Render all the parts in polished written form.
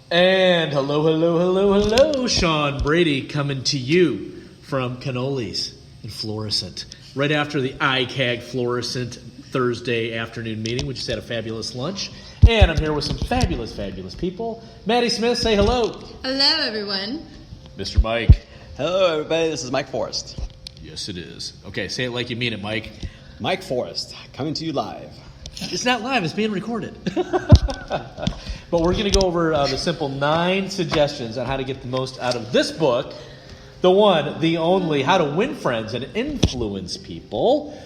And hello, Sean Brady coming to you from Cannoli's in Florissant. Right after the IKAGG Florissant Thursday afternoon meeting, we just had a fabulous lunch. And I'm here with some fabulous people. Maddie Smith, say hello. Hello, everyone. Mr. Mike. Hello, everybody. This is Mike Forrest. Yes, it is. Okay, say it like you mean it, Mike. Mike Forrest, coming to you live. It's not live, it's being recorded. But we're going to go over the simple 9 suggestions on how to get the most out of this book. The one, the only, How to Win Friends and Influence People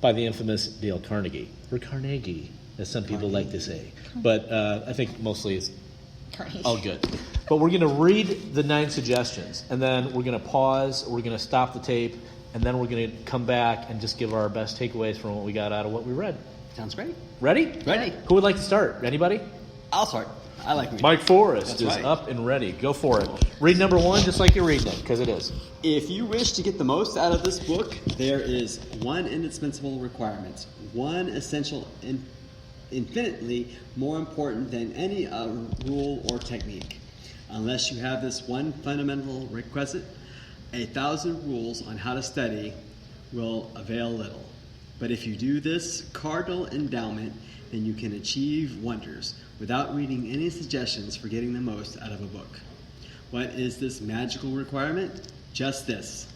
by the infamous Dale Carnegie. Or Carnegie, as some people like to say. But I think mostly it's all good. But we're going to read the 9 suggestions, and then we're going to pause, we're going to stop the tape, and then we're going to come back and just give our best takeaways from what we got out of what we read. Sounds great. Ready? Ready. Who would like to start? Anybody? I'll start. I like me. Mike Forrest is right. up and ready. Go for it. Read number 1 just like you're reading it, because it is. If you wish to get the most out of this book, there is one indispensable requirement, one essential and infinitely more important than any rule or technique. Unless you have this one fundamental requisite, 1,000 rules on how to study will avail little. But if you do this cardinal endowment, then you can achieve wonders without reading any suggestions for getting the most out of a book. What is this magical requirement? Just this: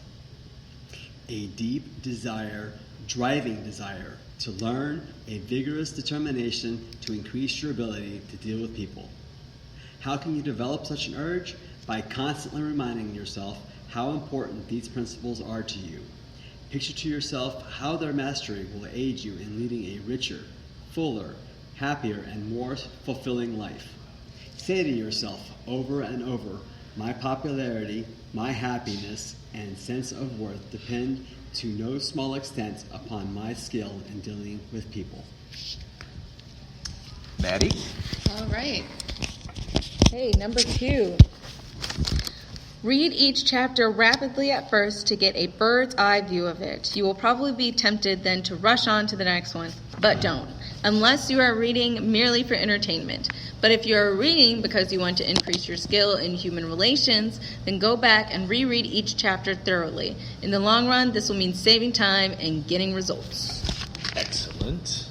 a deep desire, driving desire to learn, a vigorous determination to increase your ability to deal with people. How can you develop such an urge? By constantly reminding yourself how important these principles are to you. Picture to yourself how their mastery will aid you in leading a richer, fuller, happier, and more fulfilling life. Say to yourself over and over, my popularity, my happiness, and sense of worth depend to no small extent upon my skill in dealing with people. Maddie? All right. Hey, number 2. Read each chapter rapidly at first to get a bird's eye view of it. You will probably be tempted then to rush on to the next one, but don't, unless you are reading merely for entertainment. But if you are reading because you want to increase your skill in human relations, then go back and reread each chapter thoroughly. In the long run, this will mean saving time and getting results. Excellent.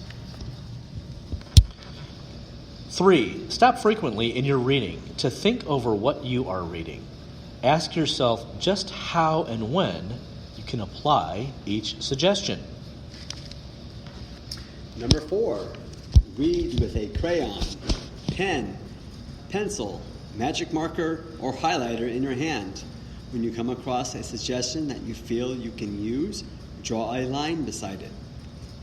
3. Stop frequently in your reading to think over what you are reading. Ask yourself just how and when you can apply each suggestion. Number 4, read with a crayon, pen, pencil, magic marker, or highlighter in your hand. When you come across a suggestion that you feel you can use, draw a line beside it.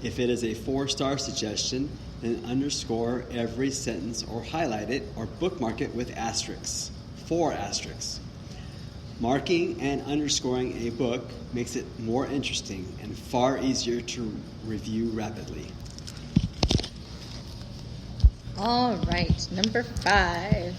If it is a 4-star suggestion, then underscore every sentence or highlight it or bookmark it with asterisks, 4 asterisks. Marking and underscoring a book makes it more interesting and far easier to review rapidly. All right, number 5.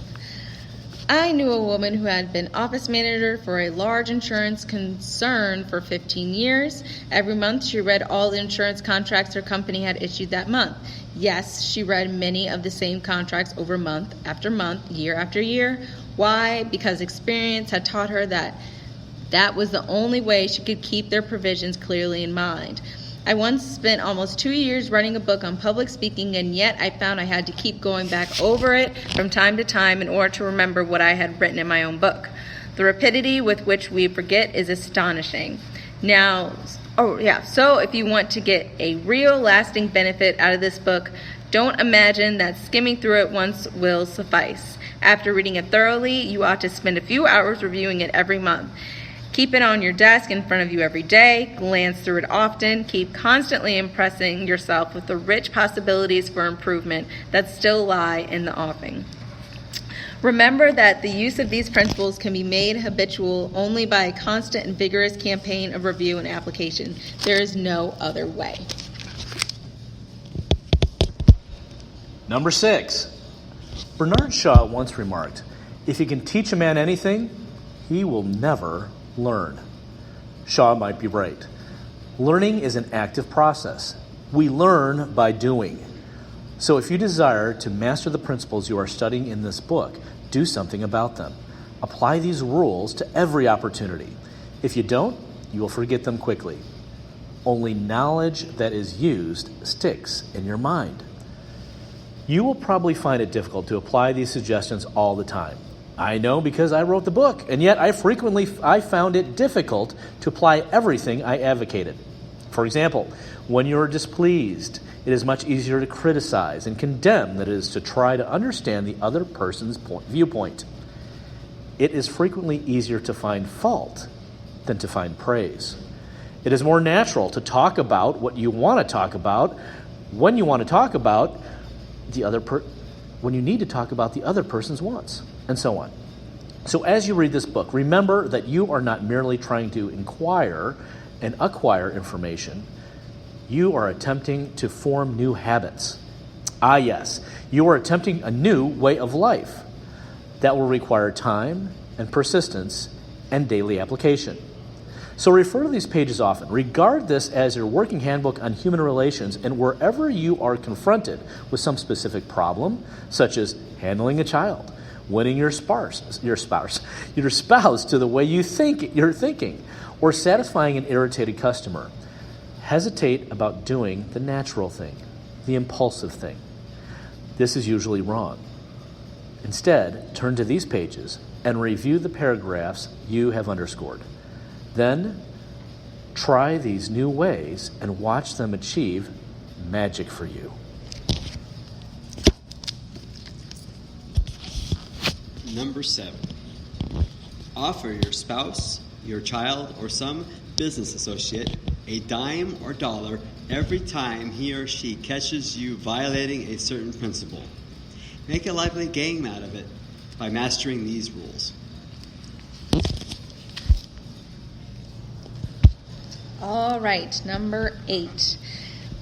I knew a woman who had been office manager for a large insurance concern for 15 years. Every month she read all the insurance contracts her company had issued that month. Yes, she read many of the same contracts over month after month, year after year. Why? Because experience had taught her that was the only way she could keep their provisions clearly in mind. I once spent almost 2 years writing a book on public speaking, and yet I found I had to keep going back over it from time to time in order to remember what I had written in my own book. The rapidity with which we forget is astonishing. So if you want to get a real lasting benefit out of this book, don't imagine that skimming through it once will suffice. After reading it thoroughly, you ought to spend a few hours reviewing it every month. Keep it on your desk in front of you every day. Glance through it often. Keep constantly impressing yourself with the rich possibilities for improvement that still lie in the offing. Remember that the use of these principles can be made habitual only by a constant and vigorous campaign of review and application. There is no other way. Number 6. Bernard Shaw once remarked, if you can teach a man anything, he will never learn. Shaw might be right. Learning is an active process. We learn by doing. So if you desire to master the principles you are studying in this book, do something about them. Apply these rules to every opportunity. If you don't, you will forget them quickly. Only knowledge that is used sticks in your mind. You will probably find it difficult to apply these suggestions all the time. I know because I wrote the book, and yet I found it difficult to apply everything I advocated. For example, when you are displeased, it is much easier to criticize and condemn than it is to try to understand the other person's viewpoint. It is frequently easier to find fault than to find praise. It is more natural to talk about what you want to talk about when you want to talk about when you need to talk about the other person's wants, and so on. So as you read this book, remember that you are not merely trying to inquire and acquire information. You are attempting to form new habits. Ah, yes, you are attempting a new way of life that will require time and persistence and daily application. So refer to these pages often. Regard this as your working handbook on human relations, and wherever you are confronted with some specific problem, such as handling a child, winning your spouse to the way you're thinking, or satisfying an irritated customer, hesitate about doing the natural thing, the impulsive thing. This is usually wrong. Instead, turn to these pages and review the paragraphs you have underscored. Then, try these new ways and watch them achieve magic for you. Number 7. Offer your spouse, your child, or some business associate a dime or dollar every time he or she catches you violating a certain principle. Make a lively game out of it by mastering these rules. All right, number 8.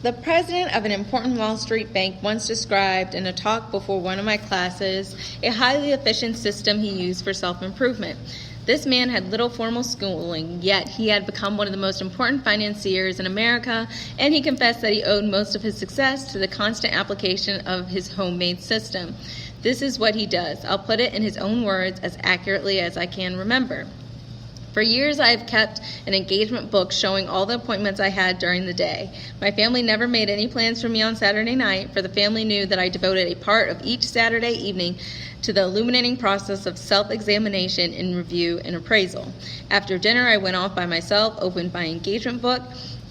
The president of an important Wall Street bank once described in a talk before one of my classes a highly efficient system he used for self-improvement. This man had little formal schooling, yet he had become one of the most important financiers in America, and he confessed that he owed most of his success to the constant application of his homemade system. This is what he does. I'll put it in his own words as accurately as I can remember. For years, I have kept an engagement book showing all the appointments I had during the day. My family never made any plans for me on Saturday night, for the family knew that I devoted a part of each Saturday evening to the illuminating process of self-examination and review and appraisal. After dinner, I went off by myself, opened my engagement book,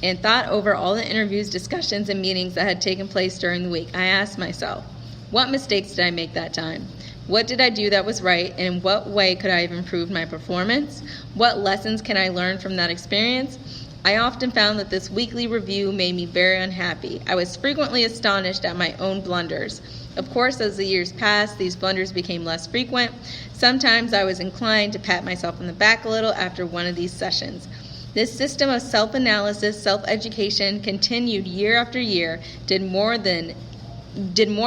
and thought over all the interviews, discussions, and meetings that had taken place during the week. I asked myself, what mistakes did I make that time? What did I do that was right, and in what way could I have improved my performance? What lessons can I learn from that experience? I often found that this weekly review made me very unhappy. I was frequently astonished at my own blunders. Of course, as the years passed, these blunders became less frequent. Sometimes I was inclined to pat myself on the back a little after one of these sessions. This system of self-analysis, self-education, continued year after year, did more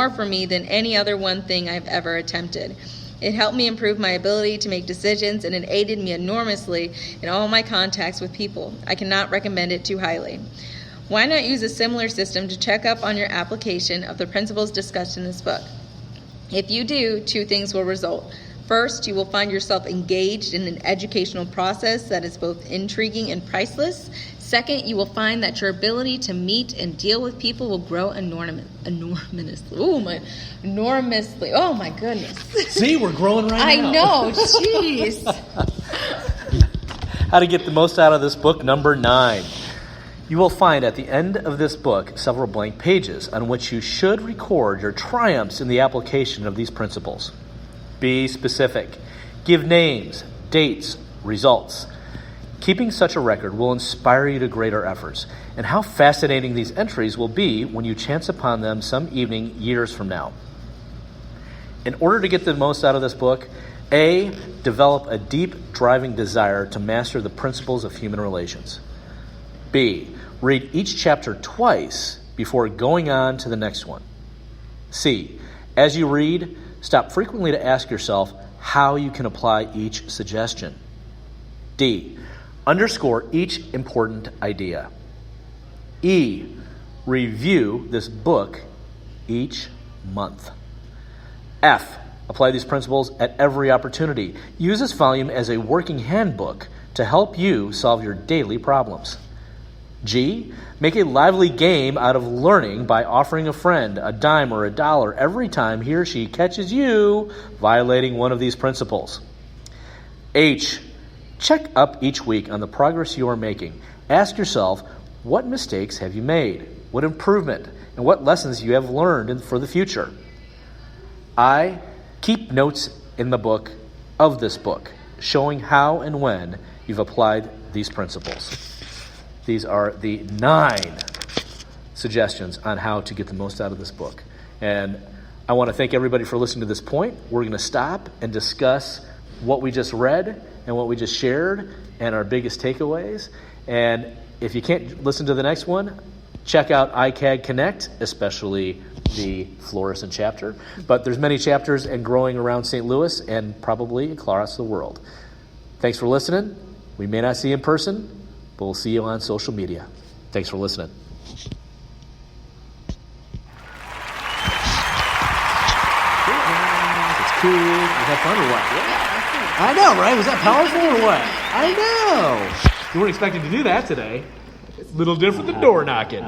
for me than any other one thing I've ever attempted. It helped me improve my ability to make decisions, and it aided me enormously in all my contacts with people. I cannot recommend it too highly. Why not use a similar system to check up on your application of the principles discussed in this book? If you do, 2 things will result. First, you will find yourself engaged in an educational process that is both intriguing and priceless. Second, you will find that your ability to meet and deal with people will grow enormously. Oh my goodness. See, we're growing right now. I know, jeez. How to get the most out of this book, number 9. You will find at the end of this book several blank pages on which you should record your triumphs in the application of these principles. Be specific. Give names, dates, results. Keeping such a record will inspire you to greater efforts. And how fascinating these entries will be when you chance upon them some evening years from now. In order to get the most out of this book, A, develop a deep, driving desire to master the principles of human relations. B, read each chapter twice before going on to the next one. C, as you read, stop frequently to ask yourself how you can apply each suggestion. D, underscore each important idea. E, review this book each month. F, apply these principles at every opportunity. Use this volume as a working handbook to help you solve your daily problems. G, make a lively game out of learning by offering a friend a dime or a dollar every time he or she catches you violating one of these principles. H, check up each week on the progress you are making. Ask yourself, what mistakes have you made? What improvement and what lessons you have learned for the future? I, keep notes in the book of this book, showing how and when you've applied these principles. These are the 9 suggestions on how to get the most out of this book. And I want to thank everybody for listening to this point. We're going to stop and discuss what we just read and what we just shared and our biggest takeaways. And if you can't listen to the next one, check out IKAGG Connect, especially the Florissant chapter. But there's many chapters and growing around St. Louis and probably across the world. Thanks for listening. We may not see you in person, but we'll see you on social media. Thanks for listening. It's cool. Was that fun or what? Yeah. I know, right? Was that powerful or what? I know. You weren't expecting to do that today. It's a little different than door knocking.